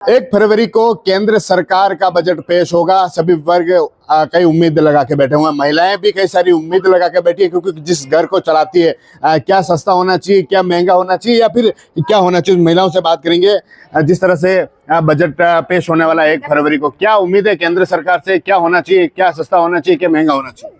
1 फरवरी को केंद्र सरकार का बजट पेश होगा। सभी वर्ग कई उम्मीद लगा के बैठे हुए हैं। महिलाएं भी कई सारी उम्मीद लगा के बैठी है, क्योंकि जिस घर को चलाती है क्या सस्ता होना चाहिए, क्या महंगा होना चाहिए, या फिर क्या होना चाहिए। महिलाओं से बात करेंगे। जिस तरह से बजट पेश होने वाला है 1 फरवरी को, क्या उम्मीद है केंद्र सरकार से? क्या होना चाहिए, क्या सस्ता होना चाहिए, क्या महंगा होना चाहिए?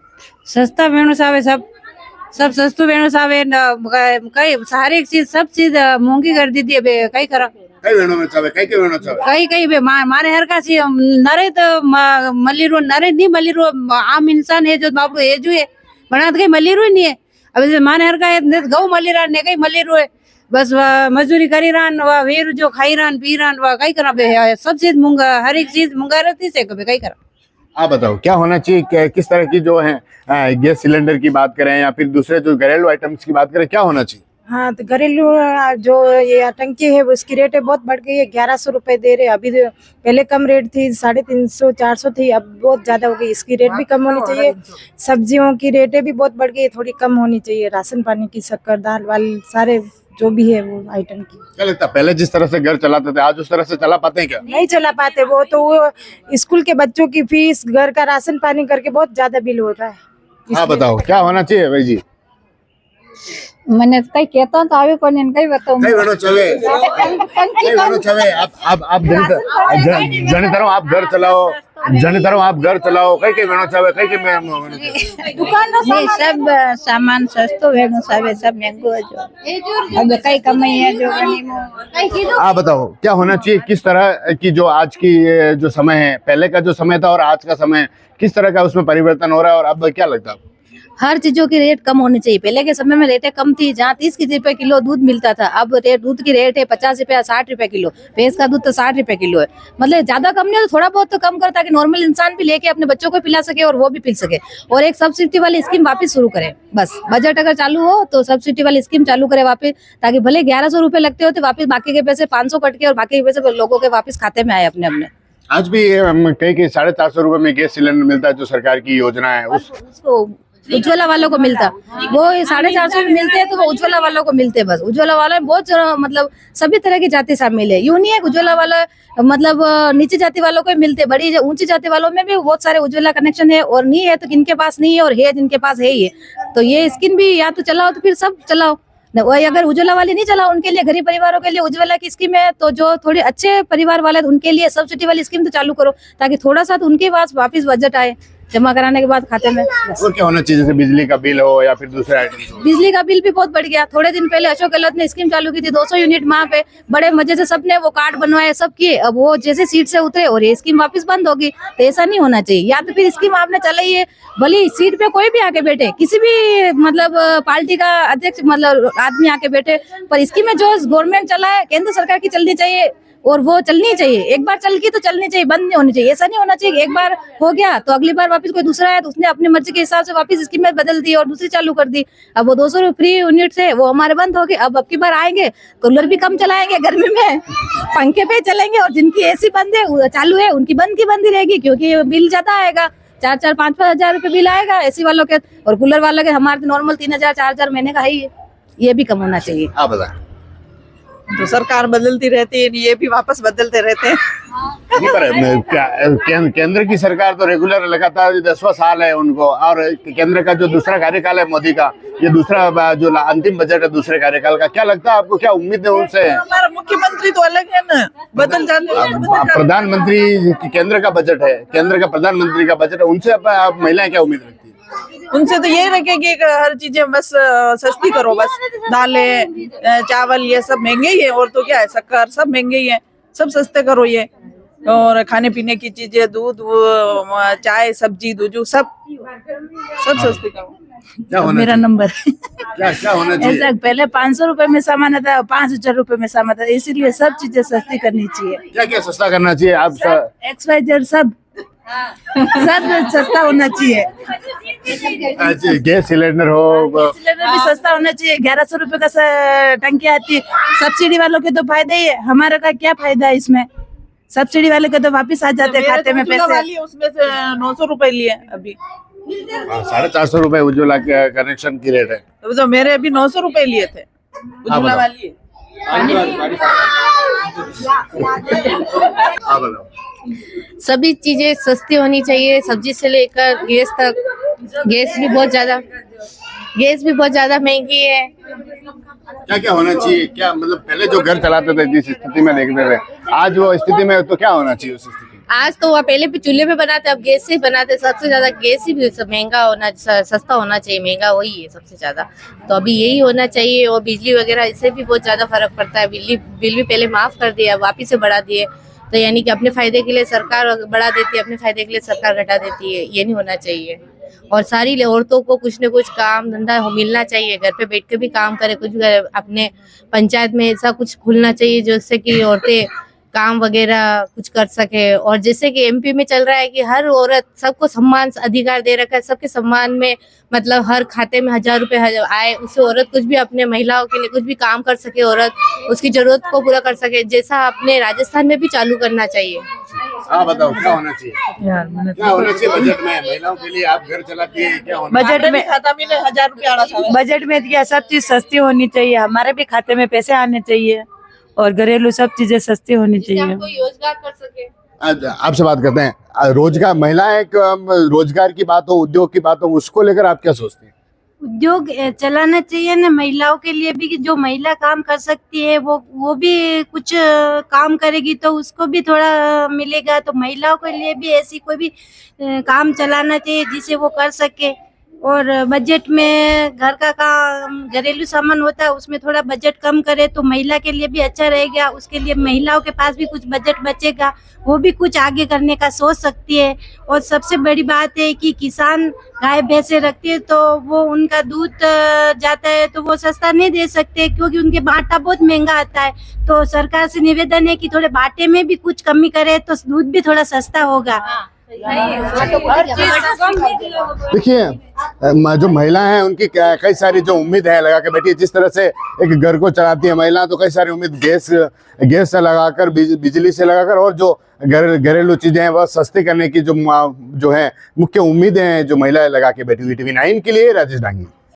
सस्ता वेणु सावे सब सस्तु वेणु सावे कई हर एक चीज सब चीज महंगी कर दी थी। कई करा कई वेणु में चावे, कई वेणु चावे, कई कई बे मारे हर का सी नरे तो मल्लीरो नरे नहीं मल्लीरो आम इंसान है जो बापू है जो है बना कई मल्लीरो ही नहीं है। अब माने हर का गौ मल्लीरा ने कई मल्लीरो है, बस मजदूरी करी रान वेर जो खाई रान पी रान कई करा सब चीज महंगा, हर एक चीज महंगा रहती से कभी कई करा। आप बताओ क्या होना चाहिए, किस तरह की जो है गैस सिलेंडर की बात करें या फिर दूसरे जो घरेलू आइटम्स की बात करें, क्या होना चाहिए? हाँ, तो घरेलू जो ये टंकी है उसकी रेट बहुत बढ़ गई है। 1100 रुपए दे रहे। अभी पहले कम रेट थी, 350 400 थी, अब बहुत ज्यादा हो गई। इसकी रेट भी कम होनी चाहिए। सब्जियों की रेटें भी बहुत बढ़ गई, थोड़ी कम होनी चाहिए। राशन पानी की, शक्कर, दाल वाल सारे जो भी है वो आइटम की। क्या लगता है पहले जिस तरह से घर चलाते थे आज उस तरह से चला पाते हैं क्या? नहीं चला पाते। वो तो वो स्कूल के बच्चों की फीस, घर का राशन पानी करके बहुत ज्यादा बिल हो रहा है। हाँ बताओ क्या होना चाहिए भाई जी? मैंने कई कहता हूँ तो आवे कौन कई बताऊँ कई वेणु चावे, कई वेणु चावे। आप जने तरह आप घर चलाओ, जने तरह आप घर चलाओ, कई वेणु चावे, कई ये सब सामान सस्तो वेणु सावे सब महंगो है जो अब कई कमाई है जो। आप बताओ क्या होना चाहिए, किस तरह की जो आज की जो समय है, पहले का जो समय था और आज का समय किस तरह का उसमें परिवर्तन हो रहा है, और अब क्या लगता है? हर चीजों की रेट कम होनी चाहिए। पहले के समय में रेटें कम थी, जहाँ 30 रुपए किलो दूध मिलता था, अब दूध की रेट है 50 रुपया 60 रुपए किलो। भैंस का दूध तो 60 रुपए किलो है। मतलब ज्यादा कम नहीं हो तो थोड़ा बहुत तो कम कर, ताकि नॉर्मल इंसान भी लेके अपने बच्चों को पिला सके और वो भी पी सके। और एक सब्सिडी वाली स्कीम वापस शुरू करे। बस बजट अगर चालू हो तो सब्सिडी वाली स्कीम चालू करे वापस, ताकि भले 1100 रुपए लगते होते, वापस बाकी के पैसे 500 कट के और बाकी के पैसे लोगों के वापस खाते में आए अपने अपने। आज भी कई 450 रुपए में गैस सिलेंडर मिलता है, जो सरकार की योजना है। उसको उज्ज्वला वालों को मिलता, वो 450 में मिलते हैं तो वो उज्ज्वला वालों को मिलते हैं। बस उज्ज्वला वाला में बहुत मतलब सभी तरह की जाति शामिल है। यूं नहीं है उज्ज्वला वाला मतलब नीचे जाति वालों को मिलते, बड़ी ऊंची जाति वालों में भी बहुत सारे उज्ज्वला कनेक्शन है। और नहीं है तो किनके पास नहीं है, और है जिनके पास है ही है। तो ये स्कीम भी या तो चलाओ तो फिर सब चलाओ। वही अगर उज्ज्वला वाली नहीं चलाओ, उनके लिए गरीब परिवारों के लिए उज्ज्वला की स्कीम है, तो जो थोड़े अच्छे परिवार वाले उनके लिए सब्सिडी वाली स्कीम तो चालू करो, ताकि थोड़ा सा तो उनके पास वापस बजट आए जमा कराने के बाद खाते में। और क्या होना चाहिए, जैसे बिजली का बिल हो या फिर दूसरे आइटम्स हो? बिजली का बिल भी बहुत बढ़ गया। थोड़े दिन पहले अशोक गहलोत ने स्कीम चालू की थी 200 यूनिट माह पे, बड़े मजे से सबने वो कार्ड बनवाए, सब किए। अब वो जैसे सीट से उतरे और ये स्कीम वापस बंद होगी, तो ऐसा नहीं होना चाहिए। या तो फिर स्कीम आपने चलाई है, भले सीट पे कोई भी आके बैठे, किसी भी मतलब पार्टी का अध्यक्ष मतलब आदमी आके बैठे, पर स्कीमें जो गवर्नमेंट चला है, केंद्र सरकार की चलनी चाहिए और वो चलनी चाहिए। एक बार चल की तो चलनी चाहिए, बंद नहीं होनी चाहिए। ऐसा नहीं होना चाहिए एक बार हो गया तो अगली बार वापस कोई दूसरा है तो उसने अपनी मर्जी के हिसाब से वापस स्कीमें बदल दी और दूसरी चालू कर दी। अब वो 200 फ्री यूनिट से वो हमारे बंद हो गए। अब की बार आएंगे कूलर भी कम चलाएंगे गर्मी में, पंखे पे चलेंगे, और जिनकी एसी बंद है चालू है उनकी बंद की बंद ही रहेगी, क्योंकि बिल ज्यादा आएगा। 4-4 5-5 हजार रुपए बिल आएगा एसी वालों के, और कूलर वालों के हमारे नॉर्मल 3000 4,000 महीने का ही है। ये भी कम होना चाहिए। आप बताएं। तो सरकार बदलती रहती है, ये भी वापस बदलते रहते हैं। नहीं, पर केंद्र की सरकार तो रेगुलर लगातार 10वां साल है उनको, और केंद्र का जो दूसरा कार्यकाल है मोदी का, ये दूसरा जो अंतिम बजट है दूसरे कार्यकाल का, क्या लगता है आपको, क्या उम्मीद है उनसे? हमारा मुख्यमंत्री तो अलग है ना, बदल जाते। प्रधानमंत्री केंद्र का बजट है, केंद्र का प्रधानमंत्री का बजट है, उनसे आप महिलाएं क्या उम्मीद रखती है? उनसे तो ये रखेगी कि हर चीजें बस सस्ती करो, बस दालें चावल ये सब महंगे ही है, और तो क्या है, शक्कर सब महंगे ही है, सब सस्ते करो ये। और खाने पीने की चीजें, दूध चाय सब्जी दूजू सब सस्ते करो। क्या होना मेरा नंबर क्या होना चाहिए? ऐसा पहले 500 रुपए में सामान आता, 5,000 रुपए में सामान आता, इसीलिए सब चीजें सस्ती करनी चाहिए। क्या क्या सस्ता करना चाहिए? आप XYZ सब सस्ता होना चाहिए। गैस सिलेंडर हो, सिलेंडर भी सस्ता होना चाहिए। 1100 रुपए का टंकी आती है। सब्सिडी वालों के तो फायदा ही है, हमारा का क्या फायदा है इसमें? सब्सिडी वाले के तो वापिस आ जाते हैं खाते में पैसे। उसमें से 900 रुपए लिए अभी। 450 रुपए उज्ज्वला कनेक्शन की रेट है। तो मेरे अभी 900 रुपए लिए थे उज्ज्वला वाली। हाँ बताओ। सभी चीजें सस्ती होनी चाहिए, सब्जी से लेकर गैस तक। गैस भी बहुत ज्यादा महंगी है। क्या क्या होना चाहिए, क्या मतलब पहले जो घर चलाते थे जिस स्थिति में देखते थे, आज वो स्थिति में तो क्या होना चाहिए उस स्थिति में? आज तो वह पहले भी चूल्हे पे बनाते, अब गैस से ही बनाते। सबसे ज्यादा गैस ही भी महंगा होना, सस्ता होना चाहिए, महंगा वही है सबसे ज्यादा। तो अभी यही होना चाहिए। और बिजली वगैरह इससे भी बहुत ज्यादा फर्क पड़ता है। बिल भी पहले माफ कर दिया, वापिस से बढ़ा दिए। तो यानी कि अपने फायदे के लिए सरकार बढ़ा देती है, अपने फायदे के लिए सरकार घटा देती है। ये नहीं होना चाहिए। और सारी औरतों को कुछ न कुछ काम धंधा मिलना चाहिए, घर पे बैठ के भी काम करे, कुछ अपने पंचायत में ऐसा कुछ खुलना चाहिए जिससे कि औरतें काम वगैरह कुछ कर सके। और जैसे कि एमपी में चल रहा है कि हर औरत सबको सम्मान अधिकार दे रखा है, सबके सम्मान में मतलब हर खाते में 1000 रुपए आए, उससे औरत कुछ भी अपने महिलाओं के लिए कुछ भी काम कर सके, औरत उसकी जरूरत को पूरा कर सके। जैसा अपने राजस्थान में भी चालू करना चाहिए। हाँ बताओ, क्या होना चाहिए, क्या होना चाहिए बजट में महिलाओं के लिए? आप घर चलाती है, क्या होना बजट में खाता मिले 1000 रुपया आना चाहिए। बजट में क्या सब चीज सस्ती होनी चाहिए, हमारे भी खाते में पैसे आने चाहिए और घरेलू सब चीजें सस्ती होनी चाहिए। हम कोई रोजगार कर सके। आपसे बात करते हैं। रोजगार, महिलाएं रोजगार की बात हो, उद्योग की बात हो, उसको लेकर आप क्या सोचते हैं? उद्योग चलाना चाहिए ना महिलाओं के लिए भी, कि जो महिला काम कर सकती है वो भी कुछ काम करेगी तो उसको भी थोड़ा मिलेगा। तो महिलाओं के लिए भी ऐसी कोई भी काम चलाना चाहिए जिसे वो कर सके। और बजट में घर का काम घरेलू सामान होता है, उसमें थोड़ा बजट कम करे तो महिला के लिए भी अच्छा रहेगा। उसके लिए महिलाओं के पास भी कुछ बजट बचेगा, वो भी कुछ आगे करने का सोच सकती है। और सबसे बड़ी बात है कि किसान गाय भैंसे रखती है तो वो उनका दूध जाता है तो वो सस्ता नहीं दे सकते, क्योंकि उनके बाटा बहुत महंगा आता है। तो सरकार से निवेदन है कि थोड़े बाटे में भी कुछ कमी करे तो दूध भी थोड़ा सस्ता होगा। देखिए, जो महिला हैं उनकी कई सारी जो उम्मीद है लगा के बैठी है। जिस तरह से एक घर को चलाती है महिला, तो कई सारी उम्मीद गैस से लगाकर, बिजली से लगाकर, और जो घरेलू चीजें हैं वह सस्ती करने की जो है मुख्य उम्मीदें हैं जो महिलाएं लगा के बैठी हुई। TV9 के लिए राजेश डांगी।